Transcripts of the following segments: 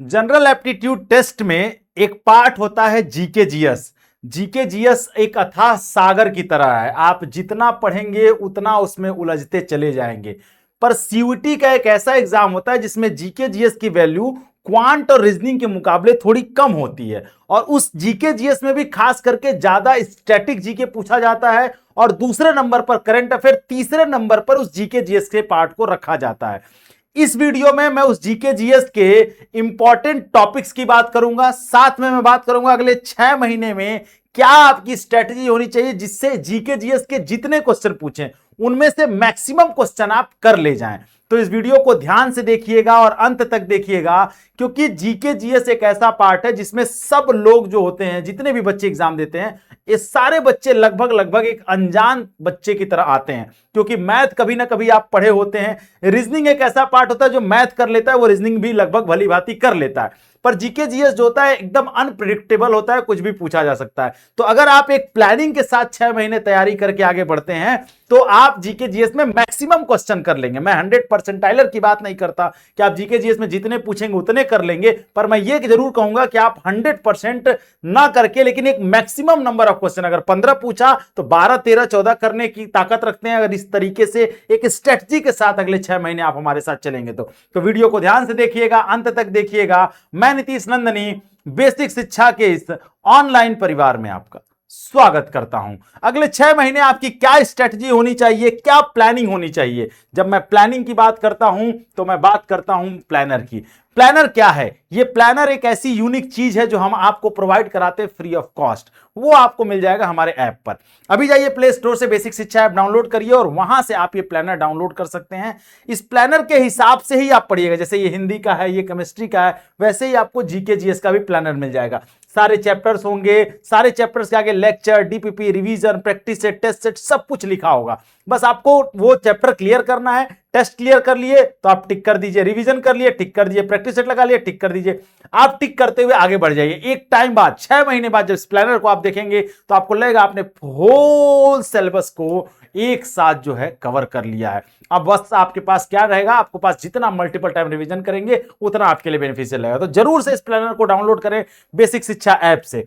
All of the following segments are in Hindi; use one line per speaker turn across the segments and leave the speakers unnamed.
जनरल एप्टीट्यूड टेस्ट में एक पार्ट होता है जीके जीएस। जीके जीएस एक अथाह सागर की तरह है, आप जितना पढ़ेंगे उतना उसमें उलझते चले जाएंगे। पर सीयूईटी का एक ऐसा एग्जाम होता है जिसमें जीके जीएस की वैल्यू क्वांट और रीजनिंग के मुकाबले थोड़ी कम होती है, और उस जीके जीएस में भी खास करके ज्यादा स्टैटिक जीके पूछा जाता है, और दूसरे नंबर पर करंट अफेयर, तीसरे नंबर पर उस जीके जीएस के पार्ट को रखा जाता है। इस वीडियो में मैं उस जीके जीएस के इंपॉर्टेंट टॉपिक्स की बात करूंगा, साथ में मैं बात करूंगा अगले 6 महीने में क्या आपकी स्ट्रेटजी होनी चाहिए जिससे जीके जीएस के जितने क्वेश्चन पूछें उनमें से मैक्सिमम क्वेश्चन आप कर ले जाएं। तो इस वीडियो को ध्यान से देखिएगा और अंत तक देखिएगा, क्योंकि जीके जीएस एक ऐसा पार्ट है जिसमें सब लोग जो होते हैं, जितने भी बच्चे एग्जाम देते हैं, ये सारे बच्चे लगभग एक अनजान बच्चे की तरह आते हैं, क्योंकि मैथ कभी ना कभी आप पढ़े होते हैं। रीजनिंग एक ऐसा पार्ट होता है जो मैथ कर लेता है, वो रीजनिंग भी लगभग भली भांति कर लेता है, पर जीके जीएस जो होता है एकदम अनप्रिडिक्टेबल होता है, कुछ भी पूछा जा सकता है। तो अगर आप एक प्लानिंग के साथ 6 महीने तैयारी करके आगे बढ़ते हैं तो आप जीके जीएस में मैक्सिमम क्वेश्चन कर लेंगे। मैं 100% की बात नहीं करता कि आप जीके जीएस में जितने पूछेंगे उतने कर लेंगे, पर मैं ये जरूर कहूंगा कि आप 100% ना करके लेकिन एक मैक्सिमम नंबर ऑफ क्वेश्चन, अगर 15 पूछा तो 12 13 14 करने की ताकत रखते हैं। अगर इस तरीके से एक स्ट्रेटजी के साथ अगले 6 महीने आप हमारे साथ चलेंगे तो वीडियो को ध्यान से देखिएगा, अंत तक देखिएगा। मैं नीतीश नंदनी बेसिक शिक्षा के इस ऑनलाइन परिवार में आपका स्वागत करता हूं। अगले 6 महीने आपकी क्या स्ट्रेटजी होनी चाहिए, क्या प्लानिंग होनी चाहिए। जब मैं प्लानिंग की बात करता हूं तो मैं बात करता हूं प्लानर की। प्लानर क्या है? ये प्लानर एक ऐसी यूनिक चीज है जो हम आपको प्रोवाइड कराते हैं फ्री ऑफ कॉस्ट। वो आपको मिल जाएगा हमारे ऐप पर। अभी जाइए प्ले स्टोर से बेसिक शिक्षा ऐप डाउनलोड करिए और वहां से आप ये प्लानर डाउनलोड कर सकते हैं। इस प्लानर के हिसाब से ही आप पढ़िएगा, जैसे ये हिंदी का है, ये केमिस्ट्री का है, वैसे ही आपको जीके जीएस का भी प्लानर मिल जाएगा। सारे चैप्टर्स होंगे, सारे चैप्टर्स के आगे lecture, DPP, revision, practice set, test set सब कुछ लिखा होगा। बस आपको वो चैप्टर क्लियर करना है। टेस्ट क्लियर कर लिए तो आप टिक कर दीजिए, रिवीजन कर लिए टिक कर दीजिए, प्रैक्टिस सेट लगा लिए टिक कर दीजिए। आप टिक करते हुए आगे बढ़ जाइए। एक टाइम बाद 6 महीने बाद जब इस प्लानर को आप देखेंगे तो आपको लगेगा आपने होल सिलेबस को एक साथ जो है कवर कर लिया है। अब बस आपके पास क्या रहेगा, आपके पास जितना मल्टीपल टाइम रिवीजन करेंगे उतना आपके लिए बेनिफिशियल रहेगा। तो जरूर से इस प्लानर को डाउनलोड करें बेसिक शिक्षा ऐप से।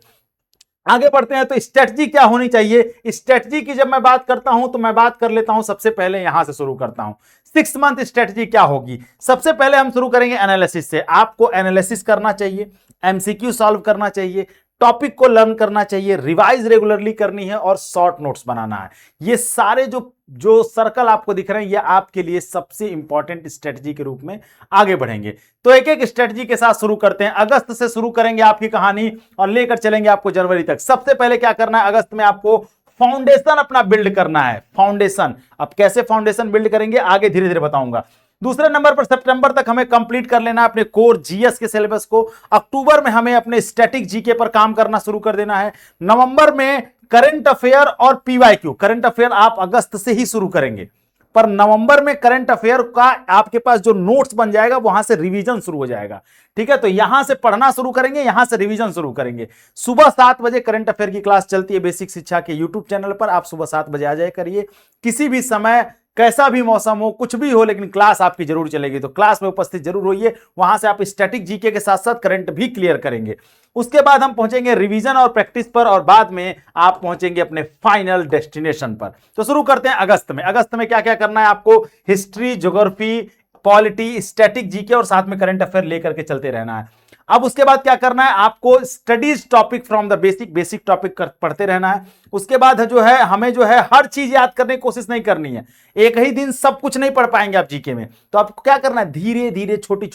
आगे बढ़ते हैं तो स्ट्रेटजी क्या होनी चाहिए। स्ट्रेटजी की जब मैं बात करता हूं तो मैं बात कर लेता हूं, सबसे पहले यहां से शुरू करता हूं। 6 मंथ स्ट्रेटजी क्या होगी। सबसे पहले हम शुरू करेंगे एनालिसिस से। आपको एनालिसिस करना चाहिए, एमसीक्यू सॉल्व करना चाहिए, टॉपिक को लर्न करना चाहिए, रिवाइज रेगुलरली करनी है और शॉर्ट नोट्स बनाना है। ये सारे जो सर्कल आपको दिख रहे हैं ये आपके लिए सबसे इंपॉर्टेंट स्ट्रेटजी के रूप में आगे बढ़ेंगे। तो एक एक स्ट्रेटजी के साथ शुरू करते हैं। अगस्त से शुरू करेंगे आपकी कहानी और लेकर चलेंगे आपको जनवरी तक। सबसे पहले क्या करना है, अगस्त में आपको फाउंडेशन अपना बिल्ड करना है। फाउंडेशन, अब कैसे फाउंडेशन बिल्ड करेंगे आगे धीरे धीरे बताऊंगा। दूसरे नंबर पर सितंबर तक हमें कंप्लीट कर लेना है अपने कोर जीएस के सिलेबस को। अक्टूबर में हमें अपने स्टैटिक जीके पर काम करना शुरू कर देना है। नवंबर में करंट अफेयर और पीवाईक्यू। करंट अफेयर आप अगस्त से ही शुरू करेंगे, पर नवंबर में करंट अफेयर का आपके पास जो नोट्स बन जाएगा वहां से रिवीजन शुरू हो जाएगा। ठीक है, तो यहां से पढ़ना शुरू करेंगे, यहां से रिवीजन शुरू करेंगे। सुबह 7 बजे करंट अफेयर की क्लास चलती है बेसिक शिक्षा के यूट्यूब चैनल पर। आप सुबह 7 बजे आ जाए करिए, किसी भी समय, कैसा भी मौसम हो, कुछ भी हो, लेकिन क्लास आपकी जरूर चलेगी। तो क्लास में उपस्थित जरूर होइए। वहां से आप स्टैटिक जीके के साथ साथ करंट भी क्लियर करेंगे। उसके बाद हम पहुंचेंगे रिवीजन और प्रैक्टिस पर, और बाद में आप पहुंचेंगे अपने फाइनल डेस्टिनेशन पर। तो शुरू करते हैं अगस्त में। अगस्त में क्या क्या करना है आपको, history, geography, polity, static GK और साथ में करंट अफेयर लेकर के चलते रहना है। अब उसके बाद क्या करना है, आपको studies topic from the basic topic पढ़ते रहना है। उसके बाद जो है हमें जो है हर चीज याद करने की कोशिश नहीं करनी है। एक ही दिन सब कुछ नहीं पढ़ पाएंगे आप जीके में, तो आपको क्या करना है, धीरे धीरे छोटे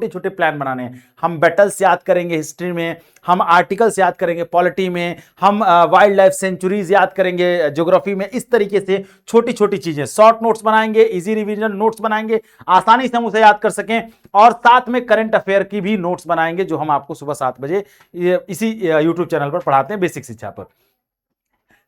छोटे प्लान बनाने हैं। हम बैटल्स याद करेंगे हिस्ट्री में, हम आर्टिकल्स याद करेंगे पॉलिटी में, हम वाइल्ड लाइफ सेंचुरीज याद करेंगे ज्योग्राफी में। इस तरीके से छोटी छोटी चीजें, शॉर्ट नोट्स बनाएंगे, इजी रिवीजन नोट्स बनाएंगे, आसानी से हम उसे याद कर सकें। और साथ में करंट अफेयर की भी नोट्स बनाएंगे जो हम आपको सुबह 7 बजे इसी यूट्यूब चैनल पर पढ़ाते हैं बेसिक शिक्षा पर।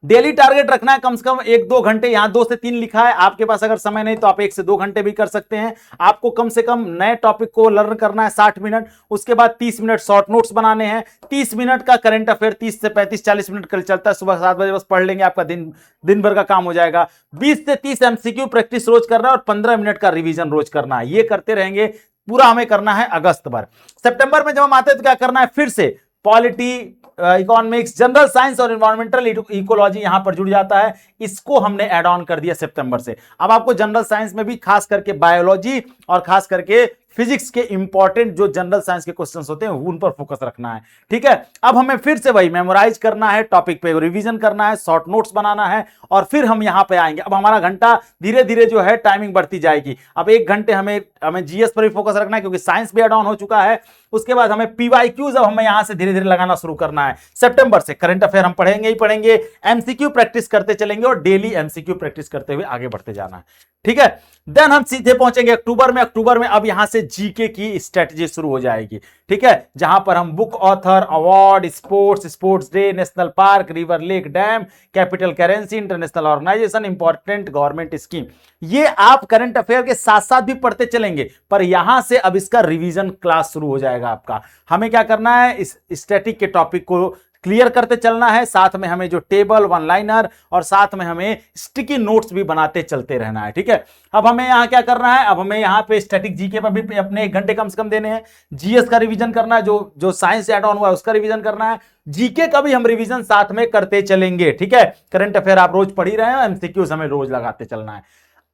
डेली टारगेट रखना है कम से कम 1-2 घंटे। यहां 2 से 3 लिखा है, आपके पास अगर समय नहीं तो आप 1 से 2 घंटे भी कर सकते हैं। आपको कम से कम नए टॉपिक को लर्न करना है 60 मिनट। उसके बाद 30 मिनट शॉर्ट नोट्स बनाने हैं। 30 मिनट का करंट अफेयर 30 से 35-40 मिनट कल चलता है। सुबह 7 बजे बस पढ़ लेंगे, आपका दिन भर का काम हो जाएगा। 20 से 30 एमसीक्यू प्रैक्टिस रोज करना है और 15 मिनट का रिवीजन रोज करना है। ये करते रहेंगे पूरा हमें करना है अगस्त भर। सितंबर में जब हम आते हैं तो क्या करना है, फिर से पॉलिटी, इकोनॉमिक्स, जनरल साइंस और इन्वायरमेंटल इकोलॉजी यहां पर जुड़ जाता है। इसको हमने ऐड ऑन कर दिया सितंबर से। अब आपको जनरल साइंस में भी खास करके बायोलॉजी और खास करके फिजिक्स के इंपॉर्टेंट जो जनरल साइंस के क्वेश्चंस होते हैं उन पर फोकस रखना है, ठीक है। अब हमें फिर से वही मेमोराइज करना है, टॉपिक पे रिवीजन करना है, शॉर्ट नोट्स बनाना है और फिर हम यहां पे आएंगे। अब हमारा घंटा धीरे धीरे जो है टाइमिंग बढ़ती जाएगी। अब 1 घंटे हमें जीएस पर भी फोकस रखना है क्योंकि साइंस भी एड ऑन हो चुका है। उसके बाद हमें पीवाईक्यूज अब हमें यहां से धीरे धीरे लगाना शुरू करना है। सितंबर से करंट अफेयर हम पढ़ेंगे ही पढ़ेंगे, एमसीक्यू प्रैक्टिस करते चलेंगे और डेली एमसीक्यू प्रैक्टिस करते हुए आगे बढ़ते जाना है, ठीक है। देन हम सीधे पहुंचेंगे अक्टूबर में। अक्टूबर में अब यहां से जीके की स्ट्रेटजी शुरू हो जाएगी, ठीक है, जहां पर हम book author, award, sports day, national park, river lake dam, capital currency, international organisation, important government scheme, ये आप करंट अफेयर के साथ साथ भी पढ़ते चलेंगे। पर यहां से अब इसका रिवीजन क्लास शुरू हो जाएगा आपका। हमें क्या करना है, इस स्टैटिक के टॉपिक को क्लियर करते चलना है, साथ में हमें जो टेबल, वन लाइनर और साथ में हमें स्टिकी नोट्स भी बनाते चलते रहना है, ठीक है। अब हमें यहां क्या करना है, अब हमें यहां पे स्टैटिक जीके पर भी अपने 1 घंटे कम से कम देने हैं। जीएस का रिवीजन करना है, जो साइंस ऐड ऑन हुआ है उसका रिवीजन करना है। जीके का भी हम रिवीजन साथ में करते चलेंगे, ठीक है। करंट अफेयर आप रोज पढ़ ही रहे हैं, एमसीक्यूज हमें रोज लगाते चलना है।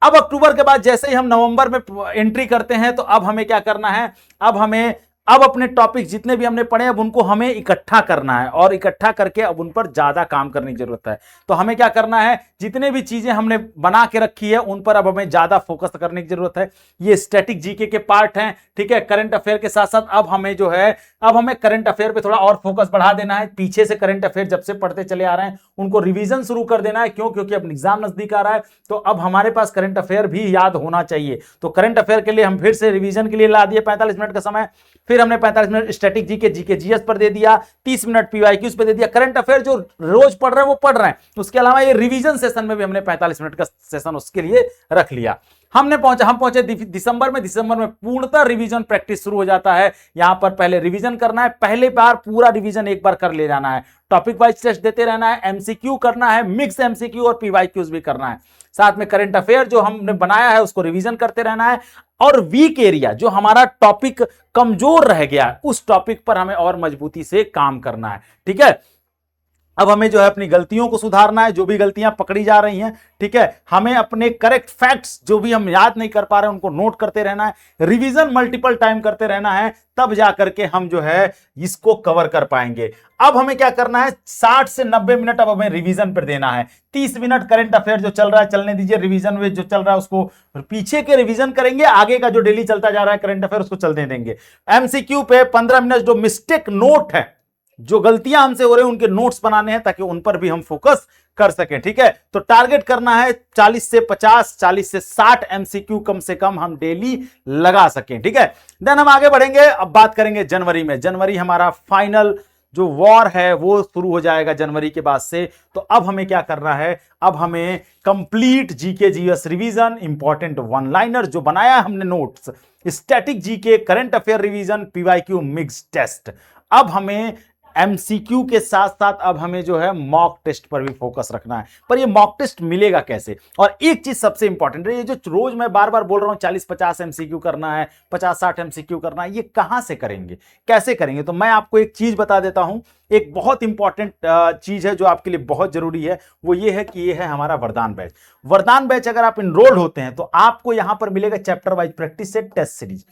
अब अक्टूबर के बाद जैसे ही हम नवंबर में एंट्री करते हैं तो अब हमें क्या करना है, अब अपने टॉपिक जितने भी हमने पढ़े अब उनको हमें इकट्ठा करना है और इकट्ठा करके अब उन पर ज्यादा काम करने की जरूरत है। तो हमें क्या करना है, जितने भी चीजें हमने बना के रखी है उन पर अब हमें ज्यादा फोकस करने की जरूरत है। ये स्टैटिक जीके के पार्ट हैं, ठीक है। करंट अफेयर के साथ साथ अब हमें करंट अफेयर पे थोड़ा और फोकस बढ़ा देना है। पीछे से करंट अफेयर जब से पढ़ते चले आ रहे हैं उनको रिवीजन शुरू कर देना है। क्योंकि अब एग्जाम नजदीक आ रहा है तो अब हमारे पास करंट अफेयर भी याद होना चाहिए। तो करंट अफेयर के लिए हम फिर से रिवीजन के लिए ला दिए 45 मिनट का समय। फिर हमने 45 मिनट स्टैटिक जीके जीएस पर दे दिया, 30 मिनट पीवाईक्यूज पे दे दिया। करंट अफेयर जो रोज पढ़ रहे हैं वो पढ़ रहे हैं, उसके अलावा ये रिवीजन सेशन में भी हमने 45 मिनट का सेशन उसके लिए रख लिया। हम पहुंचे दिसंबर में पूर्णतः रिवीजन प्रैक्टिस शुरू हो जाता है। यहां पर पहले रिवीजन करना है, पहले बार पूरा रिवीजन एक बार कर ले जाना है। टॉपिक वाइज टेस्ट देते रहना है, एमसीक्यू करना है, मिक्स एमसीक्यू और पीवाईक्यूज भी करना है। साथ में करंट अफेयर जो हमने बनाया है उसको रिवीजन करते रहना है। और वीक एरिया जो हमारा टॉपिक कमजोर रह गया उस टॉपिक पर हमें और मजबूती से काम करना है, ठीक है। अब हमें जो है अपनी गलतियों को सुधारना है, जो भी गलतियां पकड़ी जा रही हैं, ठीक है। हमें अपने करेक्ट फैक्ट्स जो भी हम याद नहीं कर पा रहे हैं उनको नोट करते रहना है, रिवीजन मल्टीपल टाइम करते रहना है, तब जाकर के हम जो है इसको कवर कर पाएंगे। अब हमें क्या करना है, 60 से 90 मिनट अब हमें रिवीजन पर देना है। 30 मिनट करंट अफेयर जो चल रहा है चलने दीजिए, रिवीजन में जो चल रहा है उसको पीछे के रिवीजन करेंगे, आगे का जो डेली चलता जा रहा है करंट अफेयर उसको चलने देंगे। एमसीक्यू पे 15 मिनट जो मिस्टेक नोट है, जो गलतियां हमसे हो रही हैं उनके नोट्स बनाने हैं ताकि उन पर भी हम फोकस कर सकें, ठीक है। तो टारगेट करना है 40 से 50, 40 से 60 एमसीक्यू कम से कम हम डेली लगा सकें, ठीक है। देन हम आगे बढ़ेंगे, अब बात करेंगे जनवरी में। जनवरी हमारा फाइनल जो वॉर है वो शुरू हो जाएगा जनवरी के बाद से। तो अब हमें क्या करना है, अब हमें complete GK GS revision, important one liner जो बनाया है हमने notes, static GK, current affair revision, PYQ mix test. अब हमें एमसीक्यू के साथ साथ अब हमें जो है मॉक टेस्ट पर भी फोकस रखना है। पर ये मॉक टेस्ट मिलेगा कैसे, और एक चीज सबसे इंपॉर्टेंट है, ये जो रोज मैं बार बार बोल रहा हूं 40-50 एमसीक्यू करना है, 50-60 एमसीक्यू करना है, ये कहां से करेंगे, कैसे करेंगे। तो मैं आपको एक चीज बता देता हूं, एक बहुत इंपॉर्टेंट चीज है जो आपके लिए बहुत जरूरी है, वो ये है कि ये है हमारा वरदान बैच। वरदान बैच अगर आप इनरोल्ड होते हैं तो आपको यहां पर मिलेगा chapter wise practice set test series,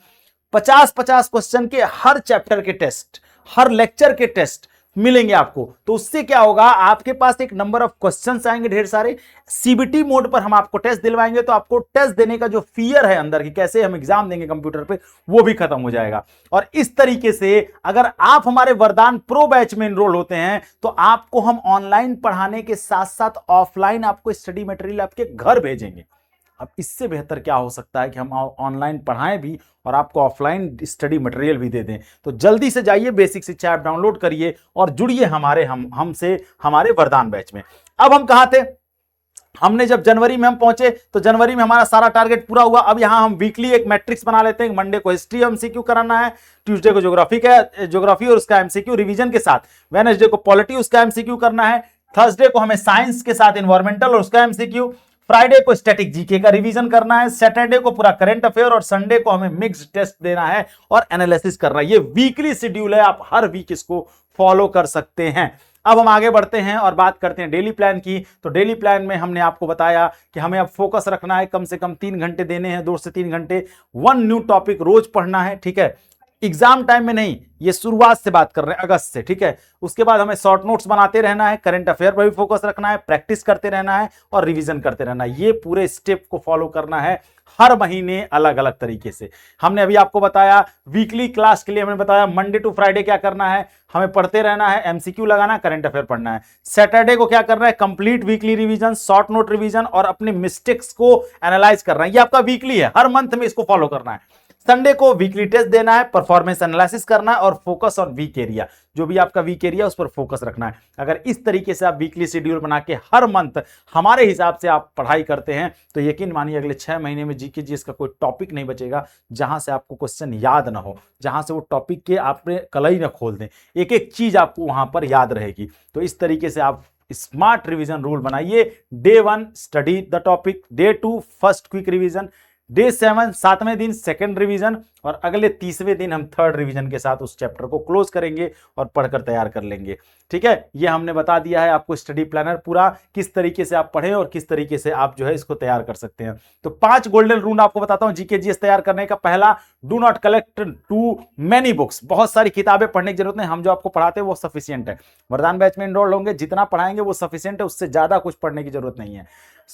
50-50 question के हर चैप्टर के टेस्ट, हर लेक्चर के टेस्ट मिलेंगे आपको। तो उससे क्या होगा, आपके पास एक नंबर ऑफ क्वेश्चंस आएंगे ढेर सारे, सीबीटी मोड पर हम आपको टेस्ट दिलवाएंगे, तो आपको टेस्ट देने का जो फियर है अंदर की, कैसे हम एग्जाम देंगे कंप्यूटर पे, वो भी खत्म हो जाएगा। और इस तरीके से अगर आप हमारे वरदान प्रो बैच में एनरोल होते हैं तो आपको हम ऑनलाइन पढ़ाने के साथ साथ ऑफलाइन आपको स्टडी मटेरियल आपके घर भेजेंगे। अब इससे बेहतर क्या हो सकता है कि हम ऑनलाइन पढ़ाएं भी और आपको ऑफलाइन स्टडी मटेरियल भी दे दें। तो जल्दी से जाइए, बेसिक शिक्षा ऐप डाउनलोड करिए और जुड़िए हमसे हमारे वरदान बैच में। अब हम कहां थे, हमने जब जनवरी में हम पहुंचे तो जनवरी में हमारा सारा टारगेट पूरा हुआ। अब यहां हम वीकली एक मैट्रिक्स बना लेते हैं। मंडे को हिस्ट्री एमसीक्यू कराना है, ट्यूसडे को ज्योग्राफी और उसका एमसीक्यू रिवीजन के साथ, वेडनेसडे को पॉलिटी उसका एमसीक्यू करना है, थर्सडे को हमें साइंस के साथ एनवायरमेंटल और उसका एमसीक्यू, फ्राइडे को स्टैटिक जीके का रिवीजन करना है, सैटरडे को पूरा करंट अफेयर और संडे को हमें मिक्स्ड टेस्ट देना है और एनालिसिस करना है। ये वीकली शेड्यूल है, आप हर वीक इसको फॉलो कर सकते हैं। अब हम आगे बढ़ते हैं और बात करते हैं डेली प्लान की। तो डेली प्लान में हमने आपको बताया कि हमें अब फोकस रखना है, कम से कम 3 घंटे देने हैं, 2 से 3 घंटे, 1 न्यू टॉपिक रोज पढ़ना है, ठीक है। एग्जाम टाइम में नहीं, ये शुरुआत से बात कर रहे हैं, अगस्त से, ठीक है। उसके बाद हमें शॉर्ट नोट्स बनाते रहना है, करंट अफेयर पर भी फोकस रखना है, प्रैक्टिस करते रहना है और रिवीजन करते रहना है। ये पूरे स्टेप को फॉलो करना है हर महीने अलग अलग तरीके से। हमने अभी आपको बताया वीकली क्लास के लिए, हमने बताया मंडे टू फ्राइडे क्या करना है, हमें पढ़ते रहना है, एमसीक्यू लगाना है, करंट अफेयर पढ़ना है। सैटरडे को क्या करना है, complete weekly revision, short note revision और अपने मिस्टेक्स को एनालाइज करना है। ये आपका वीकली है, हर मंथ में इसको फॉलो करना है। संडे को वीकली टेस्ट देना है, परफॉर्मेंस एनालिसिस करना है और फोकस ऑन वीक एरिया, जो भी आपका वीक एरिया उस पर फोकस रखना है। अगर इस तरीके से आप वीकली शेड्यूल बना के हर मंथ हमारे हिसाब से आप पढ़ाई करते हैं तो यकीन मानिए अगले 6 महीने में जीके जीएस का कोई टॉपिक नहीं बचेगा जहां से आपको क्वेश्चन याद ना हो, जहां से वो टॉपिक के आपने कलई ना खोल दें, एक एक चीज आपको वहां पर याद रहेगी। तो इस तरीके से आप स्मार्ट रिवीजन रूल बनाइए। Day 1 study the topic, day 2 first quick revision, day 7 7वें दिन सेकंड रिवीजन और अगले 30वें दिन हम थर्ड रिवीजन के साथ उस चैप्टर को क्लोज करेंगे और पढ़कर तैयार कर लेंगे, ठीक है। ये हमने बता दिया है आपको स्टडी प्लानर पूरा किस तरीके से आप पढ़ें और किस तरीके से आप जो है इसको तैयार कर सकते हैं। तो 5 गोल्डन रूल आपको बताता हूं जीके जीएस तैयार करने का। पहला, do not collect too many books, बहुत सारी किताबें पढ़ने की जरूरत नहीं, हम जो आपको पढ़ाते हैं वो सफिशियंट है। वरदान बैच में एनरोल होंगे, जितना पढ़ाएंगे वो सफिशियंट है, उससे ज्यादा कुछ पढ़ने की जरूरत नहीं है।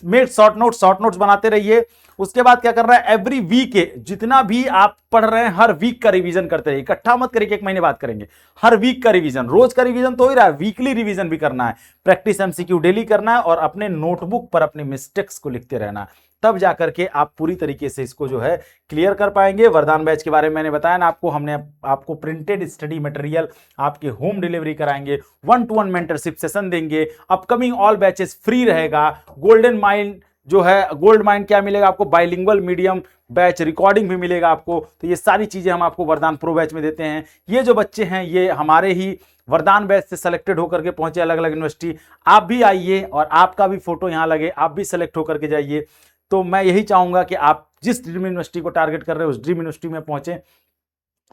मेक शॉर्ट नोट्स बनाते रहिए। उसके बाद क्या कर रहा है, एवरी वीक जितना भी आप पढ़ रहे हैं हर वीक का रिवीजन करते रहिए, इकट्ठा मत करिए, 1 महीने बात करेंगे। हर वीक का रिवीजन, रोज का रिवीजन तो हो ही रहा है, वीकली रिवीजन भी करना है, प्रैक्टिस एमसीक्यू डेली करना है और अपने नोटबुक पर अपने मिस्टेक्स को लिखते रहना है। तब जाकर के आप पूरी तरीके से इसको जो है क्लियर कर पाएंगे। वरदान बैच के बारे में मैंने बताया ना आपको, हमने आपको प्रिंटेड स्टडी मटेरियल आपके होम डिलीवरी कराएंगे, 1-to-1 मेंटरशिप सेशन देंगे, अपकमिंग ऑल बैचेस फ्री रहेगा। गोल्डन माइंड जो है, गोल्ड माइंड क्या मिलेगा आपको, बाइलिंगुअल मीडियम बैच रिकॉर्डिंग भी मिलेगा आपको। तो ये सारी चीजें हम आपको वरदान प्रो बैच में देते हैं। ये जो बच्चे हैं ये हमारे ही वरदान बैच से सेलेक्टेड होकर के पहुंचे अलग अलग यूनिवर्सिटी। आप भी आइए और आपका भी फोटो यहाँ लगे, आप भी सेलेक्ट होकर के जाइए। तो मैं यही चाहूंगा कि आप जिस ड्रीम यूनिवर्सिटी को टारगेट कर रहे हो उस ड्रीम यूनिवर्सिटी में पहुंचे।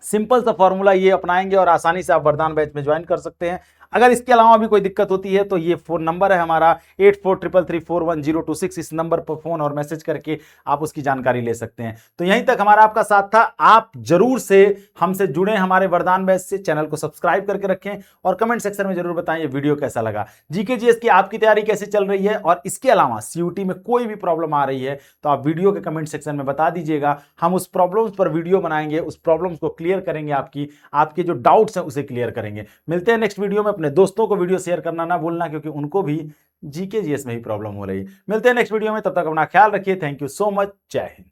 सिंपल सा फॉर्मूला ये अपनाएंगे और आसानी से आप वरदान बैच में ज्वाइन कर सकते हैं। अगर इसके अलावा भी कोई दिक्कत होती है तो ये फोन नंबर है हमारा 8433341026, इस नंबर पर फोन और मैसेज करके आप उसकी जानकारी ले सकते हैं। तो यहीं तक हमारा आपका साथ था। आप जरूर से हमसे जुड़े हमारे वरदान बैच से, चैनल को सब्सक्राइब करके रखें और कमेंट सेक्शन में जरूर बताएं ये वीडियो कैसा लगा, जीके जीएस की आपकी तैयारी कैसे चल रही है और इसके अलावा सीयूटी में कोई भी प्रॉब्लम आ रही है तो आप वीडियो के कमेंट सेक्शन में बता दीजिएगा। हम उस प्रॉब्लम्स पर वीडियो बनाएंगे, उस प्रॉब्लम्स को क्लियर करेंगे, आपके जो डाउट्स हैं उसे क्लियर करेंगे। मिलते हैं नेक्स्ट वीडियो में। अपने दोस्तों को वीडियो शेयर करना ना भूलना क्योंकि उनको भी जीके जीएस में ही प्रॉब्लम हो रही है। मिलते हैं नेक्स्ट वीडियो में, तब तक अपना ख्याल रखिए। Thank you so much. जय हिंद।